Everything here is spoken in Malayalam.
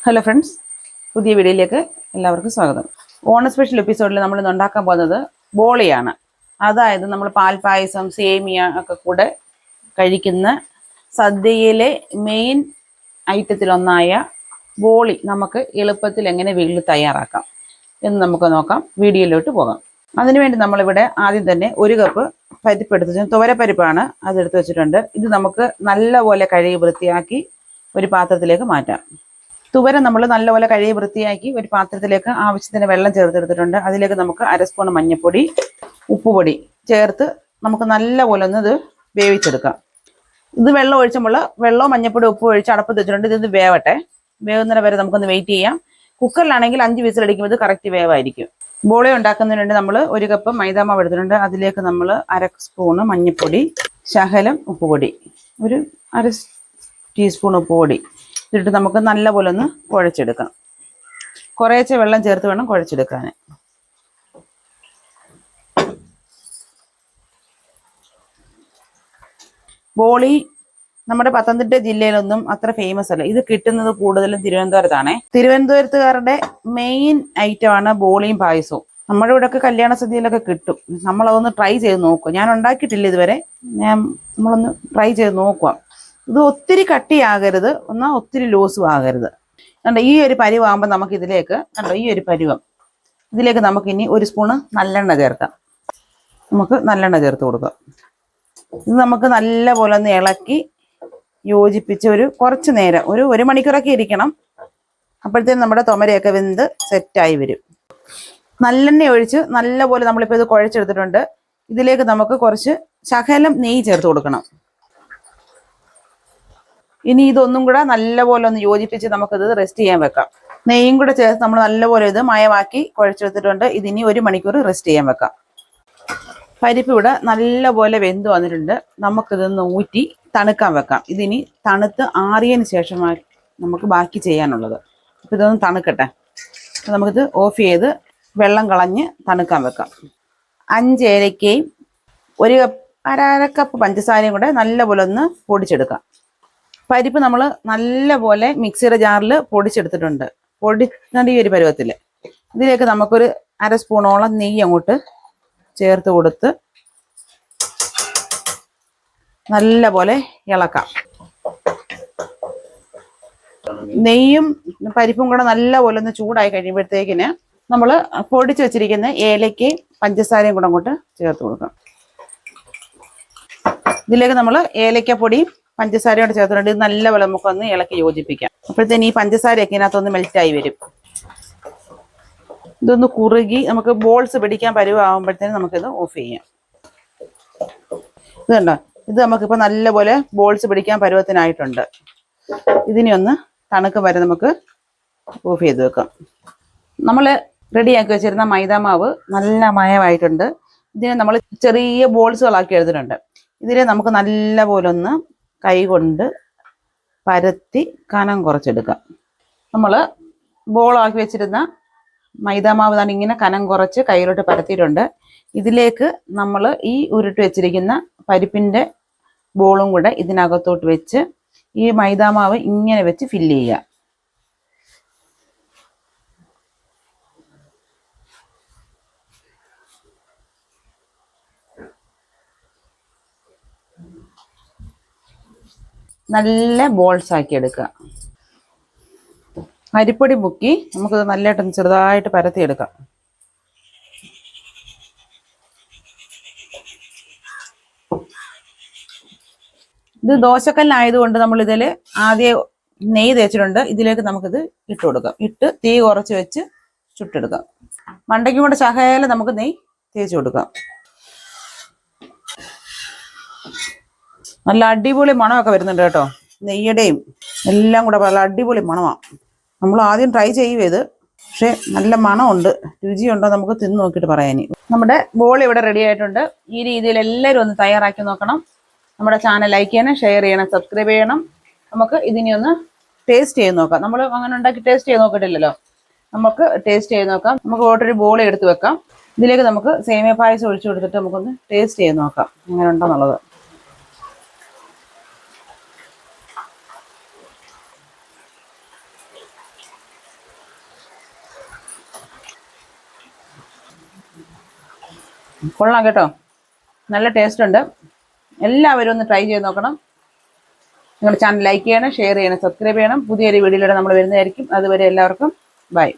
ഹലോ ഫ്രണ്ട്സ്, പുതിയ വീഡിയോയിലേക്ക് എല്ലാവർക്കും സ്വാഗതം. ഓണ സ്പെഷ്യൽ എപ്പിസോഡിൽ നമ്മൾ ഇന്ന് ഉണ്ടാക്കാൻ പോകുന്നത് ബോളിയാണ്. അതായത് നമ്മൾ പാൽപ്പായസം, സേമിയ ഒക്കെ കൂടെ കഴിക്കുന്ന സദ്യയിലെ മെയിൻ ഐറ്റത്തിലൊന്നായ ബോളി നമുക്ക് എളുപ്പത്തിൽ എങ്ങനെ വീട്ടിൽ തയ്യാറാക്കാം എന്ന് നമുക്ക് നോക്കാം. വീഡിയോയിലോട്ട് പോകാം. അതിനുവേണ്ടി നമ്മളിവിടെ ആദ്യം തന്നെ 1 കപ്പ് പരിപ്പ് എടുത്ത്, തുവരപ്പരിപ്പാണ് അതെടുത്ത് വെച്ചിട്ടുണ്ട്. ഇത് നമുക്ക് നല്ലപോലെ കഴുകി വൃത്തിയാക്കി ഒരു പാത്രത്തിലേക്ക് മാറ്റാം. തുവര നമ്മൾ നല്ലപോലെ കഴുകി വൃത്തിയാക്കി ഒരു പാത്രത്തിലേക്ക് ആവശ്യത്തിന് വെള്ളം ചേർത്തെടുത്തിട്ടുണ്ട്. അതിലേക്ക് നമുക്ക് 1/2 സ്പൂൺ മഞ്ഞൾപ്പൊടി, ഉപ്പുപൊടി ചേർത്ത് നമുക്ക് നല്ലപോലെ ഒന്ന് ഇത് വേവിച്ചെടുക്കാം. ഇത് വെള്ളം ഒഴിച്ചുമ്പോൾ വെള്ളവും മഞ്ഞൾപ്പൊടി ഉപ്പ് ഒഴിച്ച് അടപ്പ് വെച്ചിട്ടുണ്ട്. ഇത് വേവട്ടെ. വേവുന്നതിന് വരെ നമുക്കൊന്ന് വെയിറ്റ് ചെയ്യാം. കുക്കറിലാണെങ്കിൽ 5 വിസിലടിക്കുമ്പോൾ ഇത് കറക്റ്റ് വേവായിരിക്കും. ബോളി ഉണ്ടാക്കുന്നതിന് വേണ്ടി നമ്മൾ 1 കപ്പ് മൈദാമാവ് എടുത്തിട്ടുണ്ട്. അതിലേക്ക് നമ്മൾ 1/2 സ്പൂണ് മഞ്ഞൾപ്പൊടി, ശകലം ഉപ്പുപൊടി, ഒരു 1/2 ടീസ്പൂൺ ഉപ്പുപൊടി ഇതിട്ട് നമുക്ക് നല്ലപോലെ ഒന്ന് കുഴച്ചെടുക്കാം. കുറേശ്ശെ വെള്ളം ചേർത്ത് വേണം കുഴച്ചെടുക്കാൻ. ബോളി നമ്മുടെ പത്തനംതിട്ട ജില്ലയിലൊന്നും അത്ര ഫേമസ് അല്ല. ഇത് കിട്ടുന്നത് കൂടുതലും തിരുവനന്തപുരത്താണേ. തിരുവനന്തപുരത്തുകാരുടെ മെയിൻ ഐറ്റമാണ് ബോളിയും പായസവും. നമ്മുടെ ഇവിടെയൊക്കെ കല്യാണ സദ്യയിലൊക്കെ കിട്ടും. നമ്മളതൊന്ന് ട്രൈ ചെയ്ത് നോക്കുക. ഞാൻ ഉണ്ടാക്കിയിട്ടില്ല ഇതുവരെ. നമ്മളൊന്ന് ട്രൈ ചെയ്ത് നോക്കുക. ഇത് ഒത്തിരി കട്ടിയാകരുത്, എന്നാൽ ഒത്തിരി ലൂസും ആകരുത്. കണ്ടോ, ഈ ഒരു പരുവാകുമ്പോൾ നമുക്ക് ഇതിലേക്ക് ഈ ഒരു പരുവം ഇതിലേക്ക് നമുക്കിനി 1 സ്പൂണ് നല്ലെണ്ണ ചേർക്കാം. നമുക്ക് നല്ലെണ്ണ ചേർത്ത് കൊടുക്കാം. ഇത് നമുക്ക് നല്ലപോലെ ഒന്ന് ഇളക്കി യോജിപ്പിച്ച് കുറച്ച് നേരം, ഒരു 1 മണിക്കൂറൊക്കെ ഇരിക്കണം. അപ്പോഴത്തേനും നമ്മുടെ തുമരയൊക്കെ വെന്ത് സെറ്റായി വരും. നല്ലെണ്ണ ഒഴിച്ച് നല്ലപോലെ നമ്മളിപ്പോൾ ഇത് കുഴച്ചെടുത്തിട്ടുണ്ട്. ഇതിലേക്ക് നമുക്ക് കുറച്ച് ശകലം നെയ്യ് ചേർത്ത് കൊടുക്കണം. ഇനി ഇതൊന്നും കൂടെ നല്ലപോലെ ഒന്ന് യോജിപ്പിച്ച് നമുക്കിത് റെസ്റ്റ് ചെയ്യാൻ വെക്കാം. നെയ്യും കൂടെ ചേർത്ത് നമ്മൾ നല്ലപോലെ ഇത് മയമാക്കി കുഴച്ചെടുത്തിട്ടുണ്ട്. ഇതിനി 1 മണിക്കൂർ റെസ്റ്റ് ചെയ്യാൻ വെക്കാം. പരിപ്പ് ഇവിടെ നല്ലപോലെ വെന്ത് വന്നിട്ടുണ്ട്. നമുക്കിതൊന്ന് ഊറ്റി തണുക്കാൻ വെക്കാം. ഇതിനി തണുത്ത് ആറിയതിന് ശേഷമായി നമുക്ക് ബാക്കി ചെയ്യാനുള്ളത്. അപ്പോൾ ഇതൊന്ന് തണുക്കട്ടെ. അപ്പോൾ നമുക്കിത് ഓഫ് ചെയ്ത് വെള്ളം കളഞ്ഞ് തണുക്കാൻ വെക്കാം. 5 ഏലക്കയും 1 കപ്പ് പഞ്ചസാരയും കൂടെ നല്ലപോലെ ഒന്ന് പൊടിച്ചെടുക്കാം. പരിപ്പ് നമ്മൾ നല്ലപോലെ മിക്സിയുടെ ജാറിൽ പൊടിച്ചെടുത്തിട്ടുണ്ട്. പൊടിച്ചടി ഒരു പരുവത്തിൽ ഇതിലേക്ക് നമുക്കൊരു 1/2 സ്പൂണോളം നെയ്യ് അങ്ങോട്ട് ചേർത്ത് കൊടുത്ത് നല്ലപോലെ ഇളക്കാം. നെയ്യും പരിപ്പും കൂടെ നല്ലപോലെ ഒന്ന് ചൂടായി കഴിയുമ്പോഴത്തേക്കിന് നമ്മൾ പൊടിച്ച് വെച്ചിരിക്കുന്ന ഏലക്കയും പഞ്ചസാരയും കൂടെ അങ്ങോട്ട് ചേർത്ത് കൊടുക്കാം. ഇതിലേക്ക് നമ്മൾ ഏലക്കപ്പൊടിയും പഞ്ചസാരയോടെ ചേർത്തിട്ടുണ്ട്. ഇത് നല്ലപോലെ നമുക്കൊന്ന് ഇളക്കി യോജിപ്പിക്കാം. അപ്പോഴത്തേന് ഈ പഞ്ചസാരയൊക്കെ ഇതിനകത്തൊന്ന് മെൽറ്റായി വരും. ഇതൊന്ന് കുറുകി നമുക്ക് ബോൾസ് പിടിക്കാൻ പരുവാകുമ്പോഴത്തേനും നമുക്കിത് ഓഫ് ചെയ്യാം. ഇത് കണ്ടോ, ഇത് നമുക്കിപ്പോൾ നല്ലപോലെ ബോൾസ് പിടിക്കാൻ പരുവത്തിനായിട്ടുണ്ട്. ഇതിനെ ഒന്ന് തണുക്ക് വരെ നമുക്ക് ഓഫ് ചെയ്ത് വെക്കാം. നമ്മൾ റെഡിയാക്കി വെച്ചിരുന്ന മൈദാമാവ് നല്ല മയമായിട്ടുണ്ട്. ഇതിനെ നമ്മൾ ചെറിയ ബോൾസുകളാക്കി എടുത്തിട്ടുണ്ട്. ഇതിനെ നമുക്ക് നല്ലപോലെ ഒന്ന് കൈ കൊണ്ട് പരത്തി കനം കുറച്ചെടുക്കാം. നമ്മൾ ബോളാക്കി വെച്ചിരുന്ന മൈദാമാവ് തന്നെ ഇങ്ങനെ കനം കുറച്ച് കയ്യിലോട്ട് പരത്തിയിട്ടുണ്ട്. ഇതിലേക്ക് നമ്മൾ ഈ ഉരുട്ടി വെച്ചിരിക്കുന്ന പരിപ്പിൻ്റെ ബോളും കൂടെ ഇതിനകത്തോട്ട് വെച്ച് ഈ മൈദാമാവ് ഇങ്ങനെ വെച്ച് ഫില്ല് ചെയ്യുക. നല്ല ബോൾസ് ആക്കി എടുക്കുക. അരിപ്പൊടി മുക്കി നമുക്ക് നല്ലതായിട്ട് ചെറുതായിട്ട് പരത്തിയെടുക്കാം. ഇത് ദോശക്കല്ലായതുകൊണ്ട് നമ്മൾ ഇതിൽ ആദ്യം നെയ്യ് തേച്ചിട്ടുണ്ട്. ഇതിലേക്ക് നമുക്കിത് ഇട്ട് കൊടുക്കാം. ഇട്ട് തീ കുറച്ച് വെച്ച് ചുട്ടെടുക്കാം. മണ്ടയ്ക്കും കൂടെ ശകലം നമുക്ക് നെയ്യ് തേച്ച് കൊടുക്കാം. നല്ല അടിപൊളി മണമൊക്കെ വരുന്നുണ്ട് കേട്ടോ. നെയ്യുടെയും എല്ലാം കൂടെ നല്ല അടിപൊളി മണമാണ്. നമ്മൾ ആദ്യം ട്രൈ ചെയ്യുക ഇത്, പക്ഷേ നല്ല മണമുണ്ട്. രുചിയുണ്ടോ നമുക്ക് തിന്ന് നോക്കിയിട്ട് പറയാനി. നമ്മുടെ ബോൾ ഇവിടെ റെഡി ആയിട്ടുണ്ട്. ഈ രീതിയിൽ എല്ലാവരും ഒന്ന് തയ്യാറാക്കി നോക്കണം. നമ്മുടെ ചാനൽ ലൈക്ക് ചെയ്യണം, ഷെയർ ചെയ്യണം, സബ്സ്ക്രൈബ് ചെയ്യണം. നമുക്ക് ഇതിനെ ഒന്ന് ടേസ്റ്റ് ചെയ്ത് നോക്കാം. നമ്മൾ അങ്ങനെ ഉണ്ടാക്കി ടേസ്റ്റ് ചെയ്ത് നോക്കിയിട്ടില്ലല്ലോ. നമുക്ക് ടേസ്റ്റ് ചെയ്ത് നോക്കാം. നമുക്ക് ഓട്ടൊരു ബോൾ എടുത്ത് വെക്കാം. ഇതിലേക്ക് നമുക്ക് സേമിയ പായസം ഒഴിച്ചു കൊടുത്തിട്ട് നമുക്കൊന്ന് ടേസ്റ്റ് ചെയ്ത് നോക്കാം എങ്ങനെ ഉണ്ടെന്നുള്ളത്. കൊള്ളാം കേട്ടോ, നല്ല ടേസ്റ്റ് ഉണ്ട്. എല്ലാവരും ഒന്ന് ട്രൈ ചെയ്ത് നോക്കണം. നിങ്ങളുടെ ചാനൽ ലൈക്ക് ചെയ്യണം, ഷെയർ ചെയ്യണം, സബ്സ്ക്രൈബ് ചെയ്യണം. പുതിയൊരു വീഡിയോയിലൂടെ നമ്മൾ വരുന്നതായിരിക്കും. അതുവരെ എല്ലാവർക്കും ബൈ.